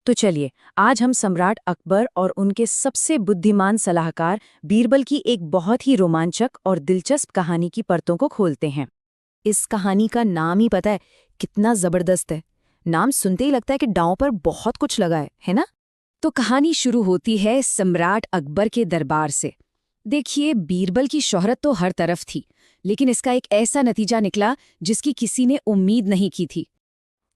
तो चलिए, आज हम सम्राट अकबर और उनके सबसे बुद्धिमान सलाहकार बीरबल की एक बहुत ही रोमांचक और दिलचस्प कहानी की परतों को खोलते हैं। इस कहानी का नाम ही पता है कितना जबरदस्त है। नाम सुनते ही लगता है कि दांव पर बहुत कुछ लगा है ना? तो कहानी शुरू होती है सम्राट अकबर के दरबार से। देखिए, बीरबल की शोहरत तो हर तरफ थी, लेकिन इसका एक ऐसा नतीजा निकला जिसकी किसी ने उम्मीद नहीं की थी।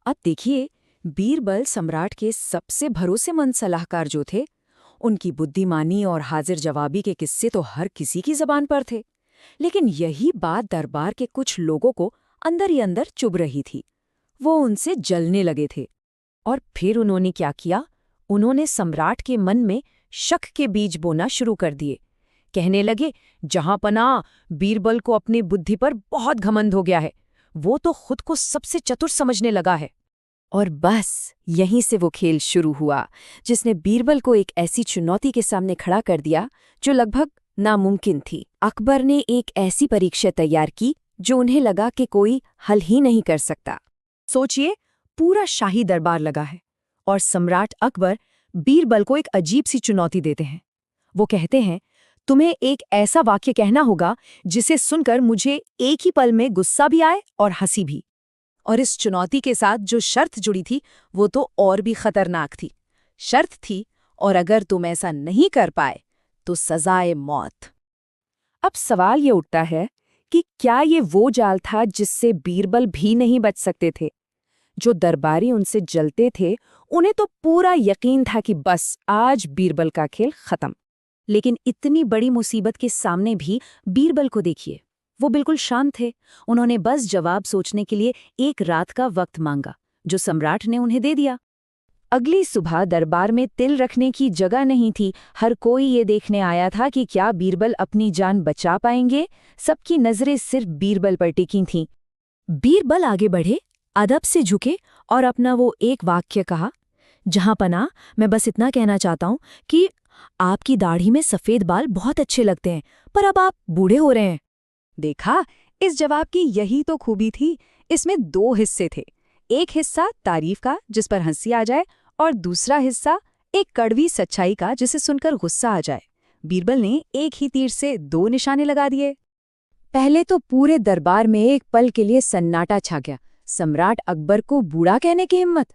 अब देखिए, बीरबल सम्राट के सबसे भरोसेमंद सलाहकार जो थे, उनकी बुद्धिमानी और हाजिर जवाबी के किस्से तो हर किसी की जबान पर थे। लेकिन यही बात दरबार के कुछ लोगों को अंदर ही अंदर चुभ रही थी। वो उनसे जलने लगे थे। और फिर उन्होंने क्या किया? उन्होंने सम्राट के मन में शक के बीज बोना शुरू कर दिए। कहने लगे, जहां पनाह, बीरबल को अपनी बुद्धि पर बहुत घमंड हो गया है। वो तो खुद को सबसे चतुर समझने लगा है। और बस यहीं से वो खेल शुरू हुआ, जिसने बीरबल को एक ऐसी चुनौती के सामने खड़ा कर दिया जो लगभग नामुमकिन थी। अकबर ने एक ऐसी परीक्षा तैयार की जो उन्हें लगा कि कोई हल ही नहीं कर सकता। सोचिए, पूरा शाही दरबार लगा है और सम्राट अकबर बीरबल को एक अजीब सी चुनौती देते हैं। वो कहते हैं, तुम्हें एक ऐसा वाक्य कहना होगा जिसे सुनकर मुझे एक ही पल में गुस्सा भी आए और हंसी भी। और इस चुनौती के साथ जो शर्त जुड़ी थी वो तो और भी खतरनाक थी। शर्त थी, और अगर तुम ऐसा नहीं कर पाए तो सजाए मौत। अब सवाल ये उठता है कि क्या ये वो जाल था जिससे बीरबल भी नहीं बच सकते थे? जो दरबारी उनसे जलते थे, उन्हें तो पूरा यकीन था कि बस आज बीरबल का खेल खत्म। लेकिन इतनी बड़ी मुसीबत के सामने भी बीरबल को देखिए, वो बिल्कुल शांत थे। उन्होंने बस जवाब सोचने के लिए एक रात का वक्त मांगा, जो सम्राट ने उन्हें दे दिया। अगली सुबह दरबार में तिल रखने की जगह नहीं थी। हर कोई ये देखने आया था कि क्या बीरबल अपनी जान बचा पाएंगे। सबकी नजरें सिर्फ बीरबल पर टिकी थीं। बीरबल आगे बढ़े, अदब से झुके और अपना वो एक वाक्य कहा, जहां पनाह, मैं बस इतना कहना चाहता हूं कि आपकी दाढ़ी में सफेद बाल बहुत अच्छे लगते हैं, पर अब आप बूढ़े हो रहे हैं। देखा, इस जवाब की यही तो खूबी थी। इसमें दो हिस्से थे। एक हिस्सा तारीफ का, जिस पर हंसी आ जाए, और दूसरा हिस्सा एक कड़वी सच्चाई का, जिसे सुनकर गुस्सा आ जाए। बीरबल ने एक ही तीर से दो निशाने लगा दिए। पहले तो पूरे दरबार में एक पल के लिए सन्नाटा छा गया। सम्राट अकबर को बूढ़ा कहने की हिम्मत!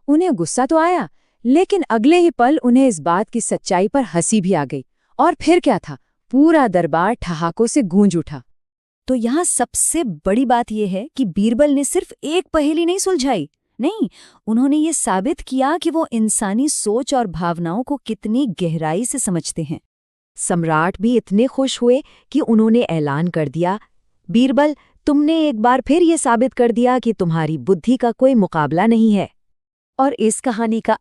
उन्हें गुस्सा तो आया, लेकिन अगले ही पल उन्हें इस बात की सच्चाई पर हंसी भी आ गई। और फिर क्या था, पूरा दरबार ठहाकों से गूंज उठा। तो यहाँ सबसे बड़ी बात यह है कि बीरबल ने सिर्फ एक पहेली नहीं सुलझाई, नहीं, उन्होंने ये साबित किया कि वो इंसानी सोच और भावनाओं को कितनी गहराई से समझते हैं। सम्राट भी इतने खुश हुए कि उन्होंने ऐलान कर दिया, बीरबल, तुमने एक बार फिर ये साबित कर दिया कि तुम्हारी बुद्धि का कोई मुकाबला नहीं है। और इस कहानी का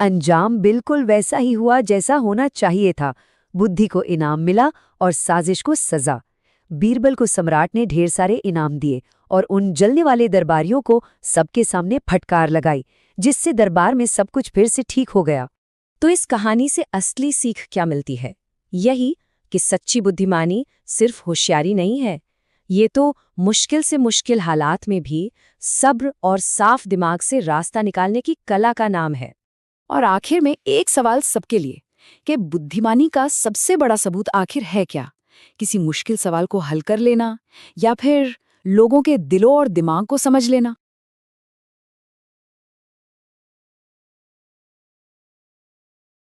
अंजाम बिल्कुल वैसा ही हुआ जैसा होना चाहिए था। बुद्धि को इनाम मिला और साजिश को सजा। बीरबल को सम्राट ने ढेर सारे इनाम दिए और उन जलने वाले दरबारियों को सबके सामने फटकार लगाई, जिससे दरबार में सब कुछ फिर से ठीक हो गया। तो इस कहानी से असली सीख क्या मिलती है? यही कि सच्ची बुद्धिमानी सिर्फ होशियारी नहीं है, ये तो मुश्किल से मुश्किल हालात में भी सब्र और साफ दिमाग से रास्ता निकालने की कला का नाम है। और आखिर में एक सवाल सबके लिए, कि बुद्धिमानी का सबसे बड़ा सबूत आखिर है क्या? किसी मुश्किल सवाल को हल कर लेना, या फिर लोगों के दिलों और दिमाग को समझ लेना?